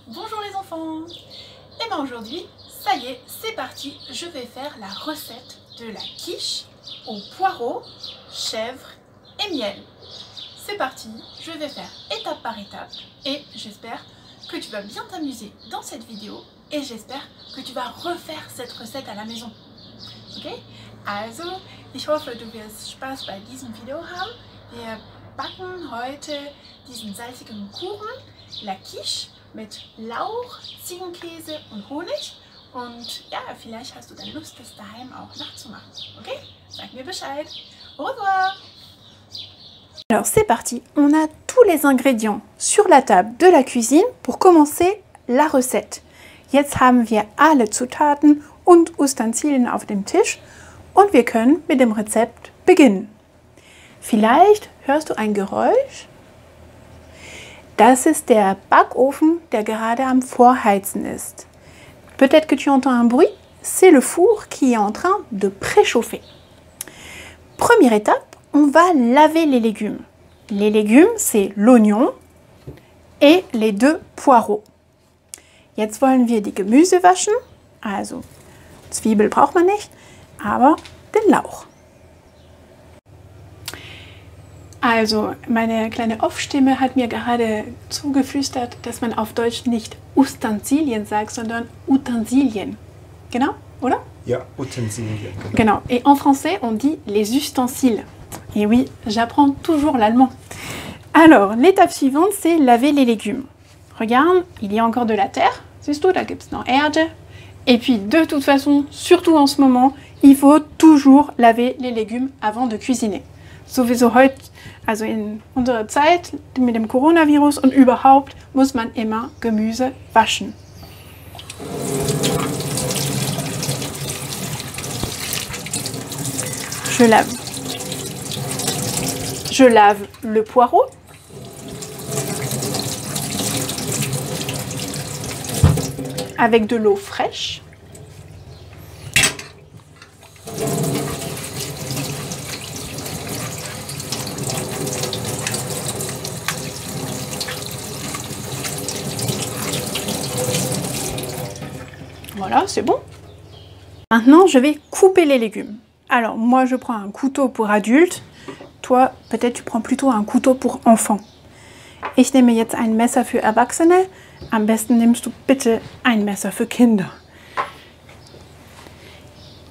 Bonjour les enfants. Et bien aujourd'hui, ça y est, c'est parti, je vais faire la recette de la quiche aux poireaux, chèvre et miel. C'est parti, je vais faire étape par étape et j'espère que tu vas bien t'amuser dans cette vidéo et j'espère que tu vas refaire cette recette à la maison. Ok? Also, ich hoffe, du wirst Spaß bei diesem Video haben. Wir backen heute diesen salzigen Kuchen, la quiche, mit Lauch, Ziegenkäse und Honig. Und ja, vielleicht hast du dann Lust, das daheim auch nachzumachen. Okay? Sag mir Bescheid. Au revoir! Alors c'est parti, on a tous les ingrédients sur la table de la cuisine pour commencer la recette. Jetzt haben wir alle Zutaten und Ustensilien auf dem Tisch und wir können mit dem Rezept beginnen. Vielleicht hörst du ein Geräusch. Das ist der Backofen, der gerade am Vorheizen ist. Peut-être que tu entends un bruit, c'est le four qui est en train de préchauffer. Première étape, on va laver les légumes. Les légumes, c'est l'oignon et les 2 poireaux. Jetzt wollen wir die Gemüse waschen. Also, Zwiebel braucht man nicht, aber den Lauch. Also, meine kleine Off-Stimme hat mir gerade zugeflüstert, dass man auf Deutsch nicht Ustensilien sagt, sondern Utensilien. Genau, oder? Ja, Utensilien. Genau. Et en français, on dit les ustensiles. Et oui, j'apprends toujours l'allemand. Alors, l'étape suivante, c'est laver les légumes. Regarde, il y a encore de la terre. Siehst du, da gibt es noch Erde. Et puis, de toute façon, surtout en ce moment, il faut toujours laver les légumes avant de cuisiner. Sowieso heute, also in unserer Zeit mit dem Coronavirus und überhaupt, muss man immer Gemüse waschen. Je lave le poireau. Avec de l'eau fraîche. Voilà, c'est bon. Maintenant, je vais couper les légumes. Alors, moi, je prends un couteau pour adulte. Toi, peut-être tu prends plutôt un couteau pour enfant. Ich nehme jetzt ein Messer für Erwachsene. Am besten nimmst du bitte ein Messer für Kinder.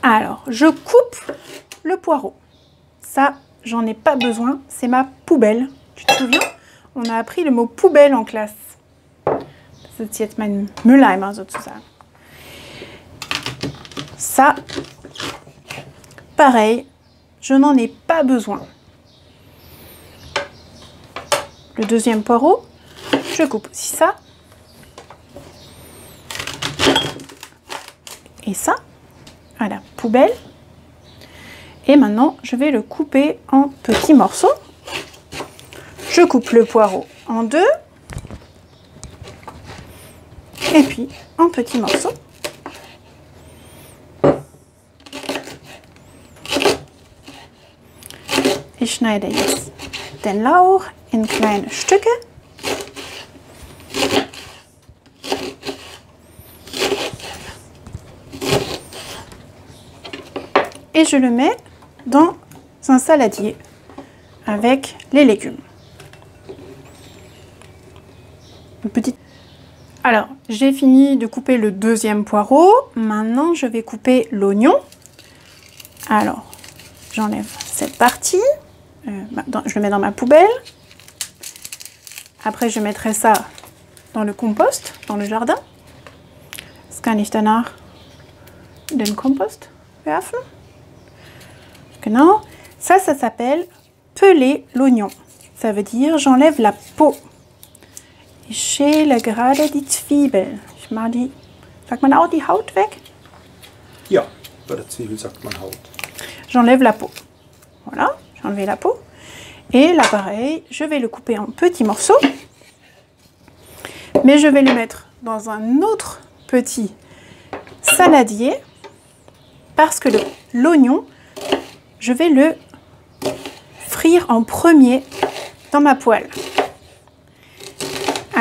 Alors, je coupe le poireau. Ça, j'en ai pas besoin. C'est ma poubelle. Tu te souviens? On a appris le mot poubelle en classe. Das ist jetzt mein Mülleimer sozusagen. Ça, pareil, je n'en ai pas besoin. Le deuxième poireau, je coupe aussi ça. Et ça, à la poubelle. Et maintenant, je vais le couper en petits morceaux. Je coupe le poireau en 2. Et puis, en petits morceaux. Ich schneide jetzt den Lauch in kleine Stücke. Et je le mets dans un saladier avec les légumes. Une petite... Alors, j'ai fini de couper le deuxième poireau. Maintenant, je vais couper l'oignon. Alors, j'enlève cette partie. Je le mets dans ma poubelle. Après, je mettrai ça dans le compost, dans le jardin. Das kann ich danach in den Kompost werfen. Genau. Ça s'appelle peler l'oignon. Ça veut dire j'enlève la peau. Ich schäle gerade die Zwiebel. Ich mache die, sagt man auch die Haut weg? Ja, bei der Zwiebel sagt man Haut. J'enlève la peau. Voilà, j'ai enlevé la peau. Et là, pareil, je vais le couper en petits morceaux. Mais je vais le mettre dans un autre petit saladier. Parce que l'oignon, je vais le frire en premier dans ma poêle.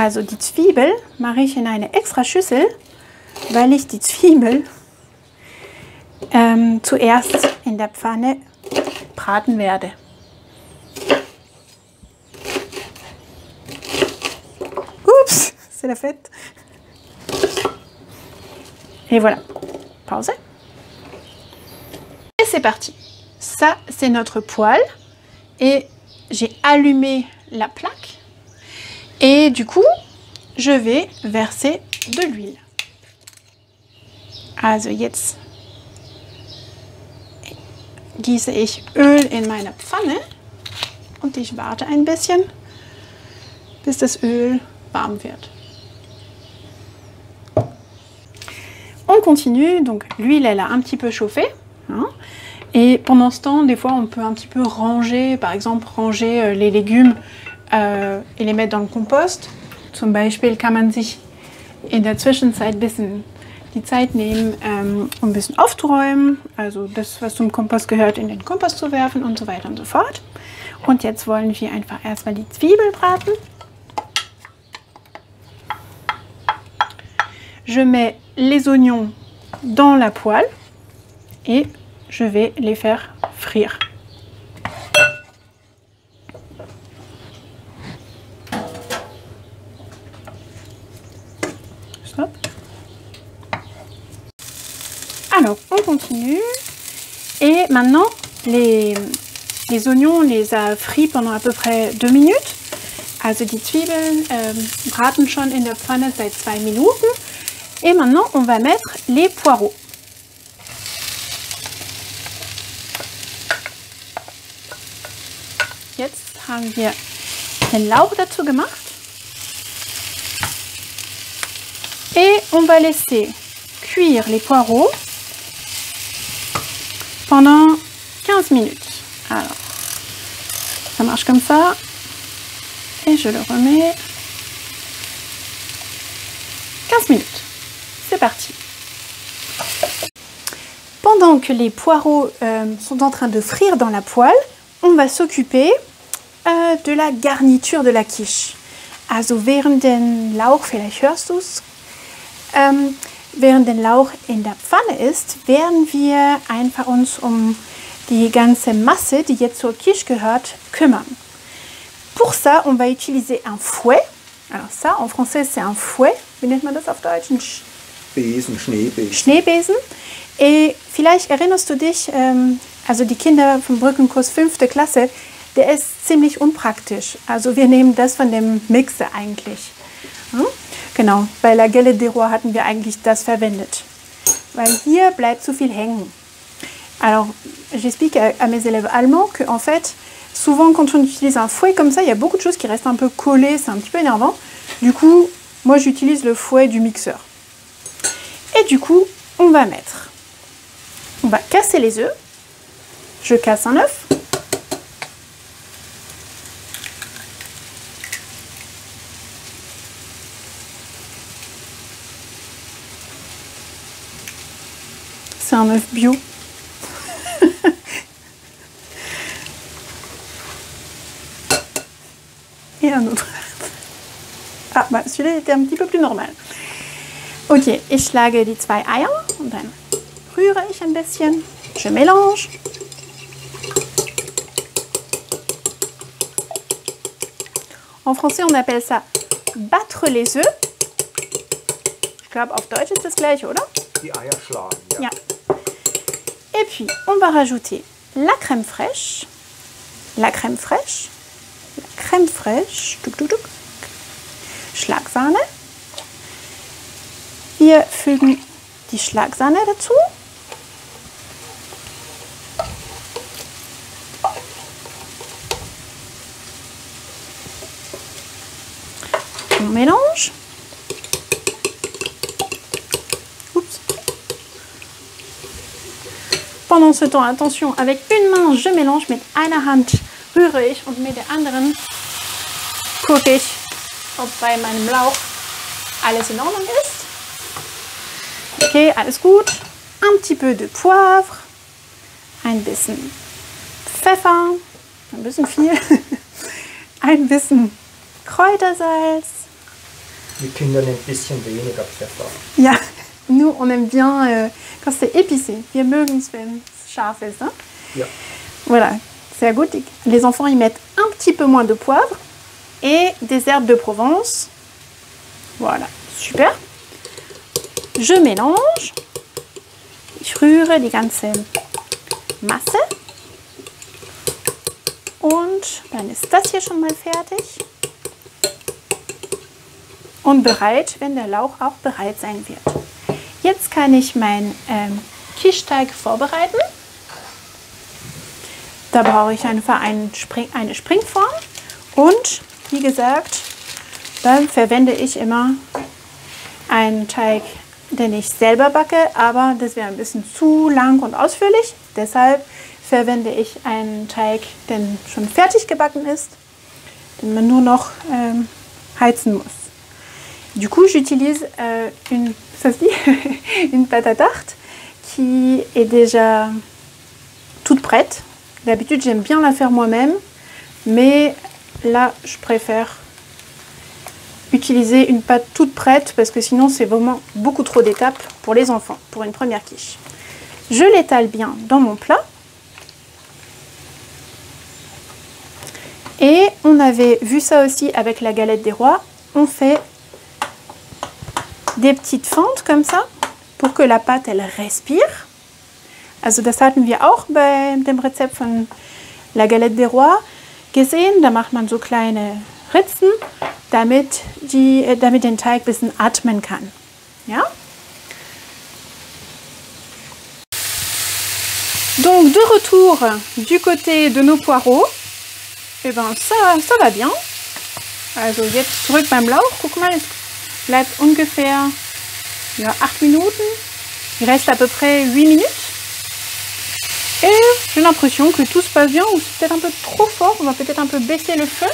Also die Zwiebel mache ich in eine extra Schüssel, weil ich die Zwiebel zuerst in der Pfanne braten werde. Oups, c'est la fête. Et voilà. Pause. Et c'est parti. Ça, c'est notre poêle. Et j'ai allumé la plaque. Et du coup, je vais verser de l'huile. Also jetzt gieße ich Öl in meine Pfanne und ich warte ein bisschen, bis das Öl warm wird. On continue, donc l'huile elle a un petit peu chauffé. Hein, et pendant ce temps, des fois on peut un petit peu ranger, par exemple ranger les légumes et les mettre dans le Kompost. Zum Beispiel kann man sich in der Zwischenzeit ein bisschen die Zeit nehmen, um ein bisschen aufzuräumen, also das, was zum Kompost gehört, in den Kompost zu werfen und so weiter und so fort. Und jetzt wollen wir einfach erstmal die Zwiebel braten. Je mets les oignons dans la poêle et je vais les faire frire. Stop. Alors, on continue. Et maintenant, les oignons, on les a frits pendant à peu près 2 minutes. Also die Zwiebeln braten schon in der Pfanne seit 2 Minuten. Et maintenant, on va mettre les poireaux. Jetzt haben wir den Lauch dazu gemacht. Et on va laisser cuire les poireaux pendant 15 minutes. Alors, ça marche comme ça. Et je le remets. 15 minutes. C'est parti. Pendant que les poireaux sont en train de frire dans la poêle, on va s'occuper de la garniture de la quiche. Also während den Lauch, vielleicht hörst du es, während der Lauch in der Pfanne ist, werden wir einfach uns um die ganze Masse, die jetzt zur Quiche gehört, kümmern. Pour ça, on va utiliser un fouet. Alors ça, en français, c'est un fouet. Wie nennt man das auf Deutsch? Besen, Schneebesen. Schneebesen. Et vielleicht erinnerst du dich, also die Kinder vom Brückenkurs 5. Klasse, der ist ziemlich unpraktisch. Also wir nehmen das von dem Mixer eigentlich. Hm? Genau, bei la galette des rois hatten wir eigentlich das verwendet. Weil hier bleibt zu viel hängen. Alors, j'explique à mes élèves allemands que en fait, souvent quand on utilise un fouet comme ça, il y a beaucoup de choses qui restent un peu collées, c'est un petit peu énervant. Du coup, moi j'utilise le fouet du mixeur. Et du coup, on va casser les œufs. Je casse un œuf. C'est un œuf bio. Et un autre. Ah, bah celui-là était un petit peu plus normal. Ok, ich schlage die 2 Eier und dann rühre ich ein bisschen. Je mélange. En français, on appelle ça battre les œufs. Ich glaube, auf Deutsch ist das gleiche, oder? Die Eier schlagen, ja. Ja. Et puis, on va rajouter la crème fraîche. La crème fraîche. La crème fraîche. Tuk, tuk, tuk. Schlagsahne. Wir fügen die Schlagsahne dazu. On mélange. Oups. Pendant ce temps, attention, avec une main, je mélange, mit einer Hand rühre ich und mit der anderen gucke ich, ob bei meinem Lauch alles in Ordnung ist. Okay, alles gut. Un petit peu de poivre, ein bisschen Pfeffer, ein bisschen viel, ein bisschen Kräutersalz Die Kinder ein bisschen weniger Pfeffer. Ja, nous on aime bien quand c'est épicé. Wir mögen es, wenn es scharf ist. Hein? Ja. Voilà, sehr gut. Les enfants y mettent un petit peu moins de poivre et des herbes de Provence. Voilà, super. Je mélange. Ich rühre die ganze Masse. Und dann ist das hier schon mal fertig. Und bereit, wenn der Lauch auch bereit sein wird. Jetzt kann ich meinen Quicheteig vorbereiten. Da brauche ich einfach eine Springform. Und wie gesagt, dann verwende ich immer einen Teig, den ich selber backe, aber das wäre ein bisschen zu lang und ausführlich. Deshalb verwende ich einen Teig, der schon fertig gebacken ist, den man nur noch heizen muss. Du coup, j'utilise une pâte à tarte qui est déjà toute prête. D'habitude, j'aime bien la faire moi-même, mais là, je préfère utiliser une pâte toute prête parce que sinon, c'est vraiment beaucoup trop d'étapes pour les enfants, pour une première quiche. Je l'étale bien dans mon plat. Et on avait vu ça aussi avec la galette des rois. On fait des petites fentes comme ça pour que la pâte elle respire. Also das hatten wir auch bei dem Rezept von la galette des rois gesehen. Da macht man so kleine Ritzen, damit den Teig ein bisschen atmen kann. Ja? Donc de retour du côté de nos poireaux. Et ben ça va bien. Also jetzt zurück beim Lauch. Guck mal, es bleibt ungefähr 8 Minuten. Il reste à peu près 8 minutes. Et j'ai l'impression que tout se passe bien, ou c'est peut-être un peu trop fort. On va peut-être un peu baisser le feu.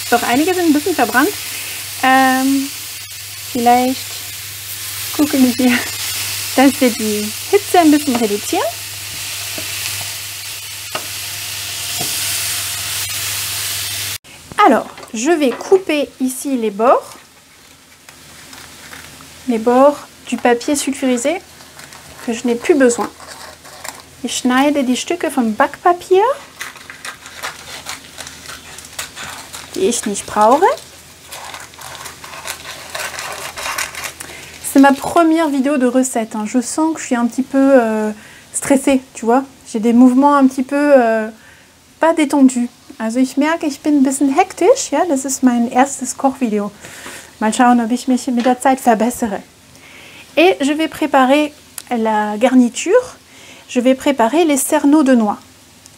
Doch einige sind ein bisschen verbrannt. Vielleicht gucken wir hier, dass wir die Hitze ein bisschen reduzieren. Alors, je vais couper ici les bords du papier sulfurisé que je n'ai plus besoin. Ich schneide die Stücke vom Backpapier, die ich nicht brauche. C'est ma première vidéo de recette. Hein. Je sens que je suis un petit peu stressée, tu vois. J'ai des mouvements un petit peu pas détendus. Also ich merke, ich bin ein bisschen hektisch. Ja, das ist mein erstes Kochvideo. Mal schauen, ob ich mich mit der Zeit verbessere. Et je vais préparer la garniture. Je vais préparer les cerneaux de noix.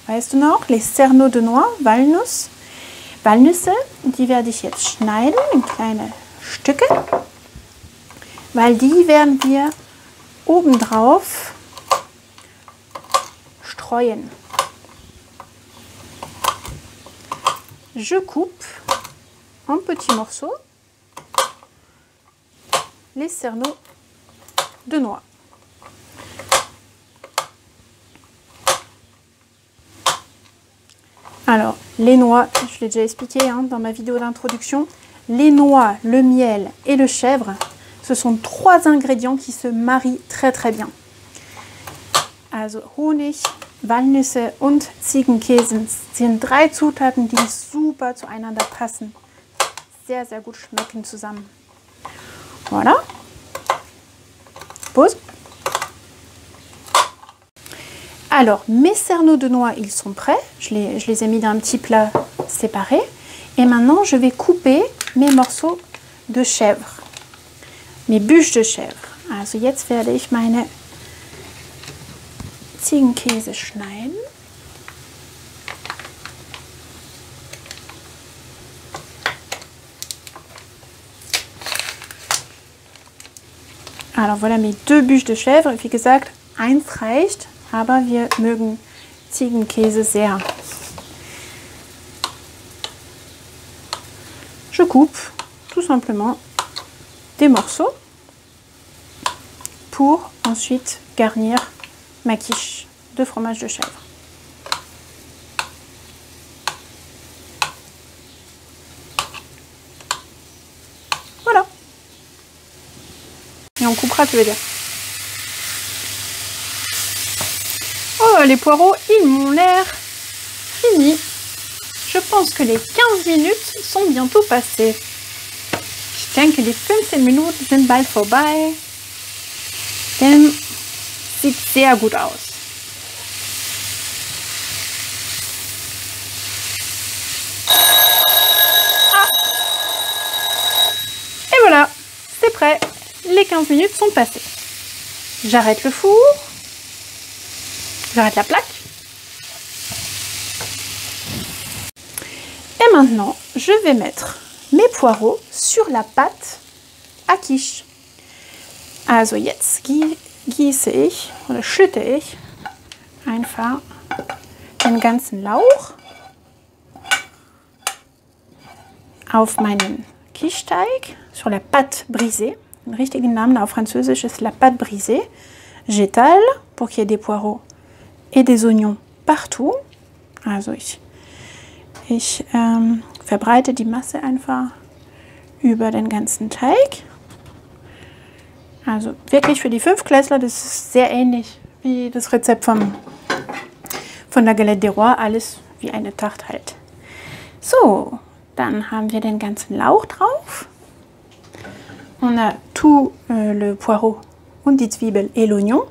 Weißt du noch? Les cerneaux de noix, Walnüsse. Die werde ich jetzt schneiden in kleine Stücke. Weil die werden wir obendrauf streuen. Je coupe en petits morceaux les cerneaux de noix. Alors, les noix, je l'ai déjà expliqué hein, dans ma vidéo d'introduction, les noix, le miel et le chèvre, ce sont 3 ingrédients qui se marient très très bien. Also Honig, Walnüsse und Ziegenkäse sind 3 Zutaten, die super zueinander passen. Sehr, sehr gut schmecken zusammen. Voilà. Pause. Alors, mes cerneaux de noix, ils sont prêts. Je les ai mis dans un petit plat séparé. Et maintenant, je vais couper mes morceaux de chèvre. Mes bûches de chèvre. Also jetzt werde ich meine Ziegenkäse schneiden. Alors voilà mes 2 bûches de chèvre. Wie gesagt, 1 reicht, aber wir mögen Ziegenkäse sehr. Je coupe tout simplement des morceaux pour ensuite garnir ma quiche de fromage de chèvre. Et on coupera, tu veux dire. Oh, les poireaux, ils m'ont l'air finis. Je pense que les 15 minutes sont bientôt passées. Ich denke, die 15 Minuten sind bald vorbei. Denn sieht sehr gut aus. Ah. Et voilà, c'est prêt. Les 15 minutes sont passées. J'arrête le four. J'arrête la plaque. Et maintenant, je vais mettre mes poireaux sur la pâte à quiche. Also jetzt gieße ich oder schütte ich einfach den ganzen Lauch auf meinen Quicheteig, sur la pâte brisée. Le richtigen Namen auf Französisch ist la pâte brisée. J'étale pour qu'il y ait des poireaux et des oignons partout. Also ich verbreite die Masse einfach über den ganzen Teig. Also wirklich für die 5 Klässler, das ist sehr ähnlich wie das Rezept von der Galette des Rois, alles wie eine Tarte halt. So, dann haben wir den ganzen Lauch drauf. On a tout le poireau und die Zwiebel et l'oignon.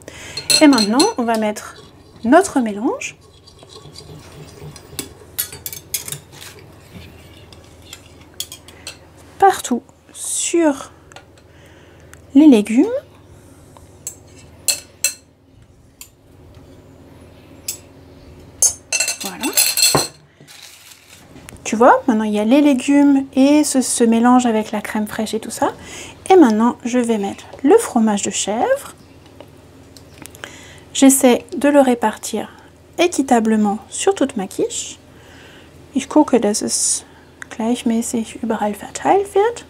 Et maintenant, on va mettre notre mélange. Partout sur les légumes. Voilà. Tu vois, maintenant il y a les légumes et ce mélange avec la crème fraîche et tout ça. Et maintenant, je vais mettre le fromage de chèvre. J'essaie de le répartir équitablement sur toute ma quiche. Ich gucke, dass es gleichmäßig überall verteilt wird.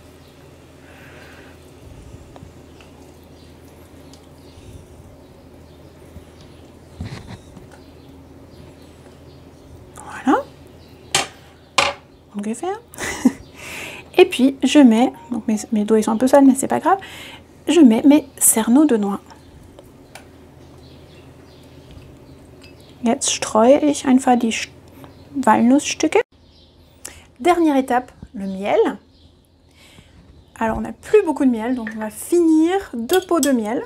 Voilà. Ungefähr. Et puis, je mets, donc mes doigts ils sont un peu sales, mais c'est pas grave, je mets mes cerneaux de noix. Jetzt streue ich einfach die Walnussstücke. Dernière étape, le miel. Alors, on n'a plus beaucoup de miel, donc on va finir 2 pots de miel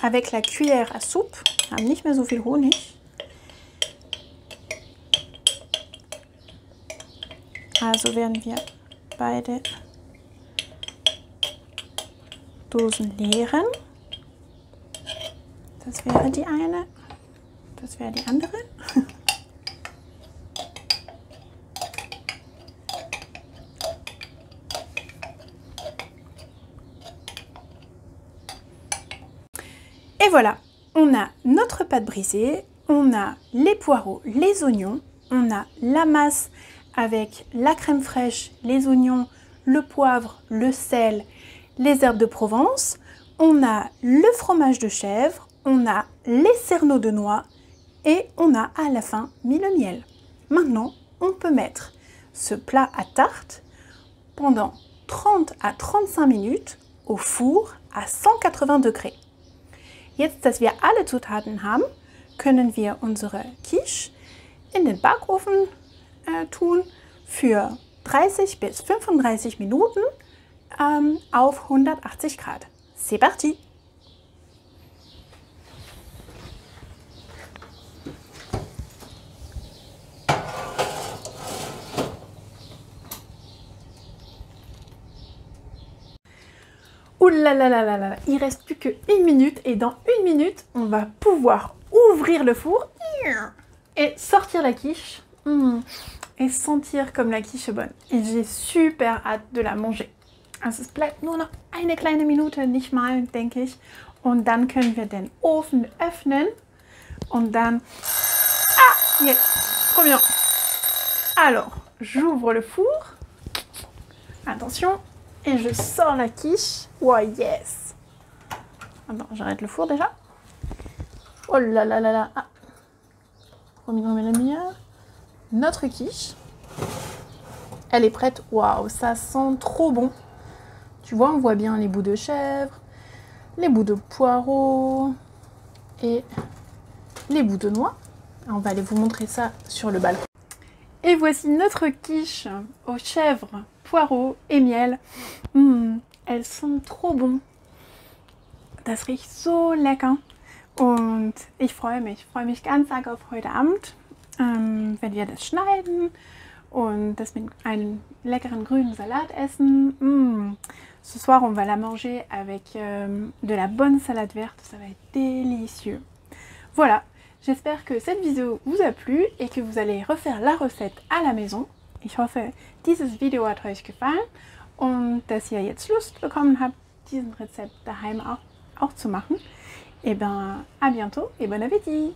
avec la cuillère à soupe. Wir haben nicht mehr so viel Honig. Also werden wir beide Dosen leeren. Das wäre die eine, das wäre die andere. Et voilà, on a notre pâte brisée, on a les poireaux, les oignons, on a la masse avec la crème fraîche, les oignons, le poivre, le sel, les herbes de Provence, on a le fromage de chèvre, on a les cerneaux de noix et on a à la fin mis le miel. Maintenant, on peut mettre ce plat à tarte pendant 30 à 35 minutes au four à 180 degrés. Jetzt, dass wir alle Zutaten haben, können wir unsere Quiche in den Backofen tun für 30 bis 35 Minuten auf 180 Grad. C'est parti! Ouh là là là là là, il reste plus qu'1 minute et dans 1 minute, on va pouvoir ouvrir le four et sortir la quiche et sentir comme la quiche est bonne. Et j'ai super hâte de la manger. Also es bleibt nur noch eine kleine Minute, nicht mal, denke ich. Und dann können wir den Ofen öffnen und dann... Ah, yes, trop bien. Alors, j'ouvre le four. Attention. Et je sors la quiche. Oh yes! Attends, j'arrête le four déjà. Oh là là là là. Ah. Remet la lumière. Notre quiche. Elle est prête. Waouh, ça sent trop bon. Tu vois, on voit bien les bouts de chèvre. les bouts de poireaux et les bouts de noix. On va aller vous montrer ça sur le balcon. Et voici notre quiche aux chèvres, poireaux et miel. Elles sont trop bon. Das riecht so lecker. Und ich freue mich ganz arg auf heute Abend, wenn wir das schneiden und das mit einem leckeren grünen Salat essen. Ce soir, on va la manger avec de la bonne salade verte, ça va être délicieux. Voilà, j'espère que cette vidéo vous a plu et que vous allez refaire la recette à la maison. Ich hoffe, dieses Video hat euch gefallen und dass ihr jetzt Lust bekommen habt, diesen Rezept daheim auch zu machen. Et bien, à bientôt et bon appétit!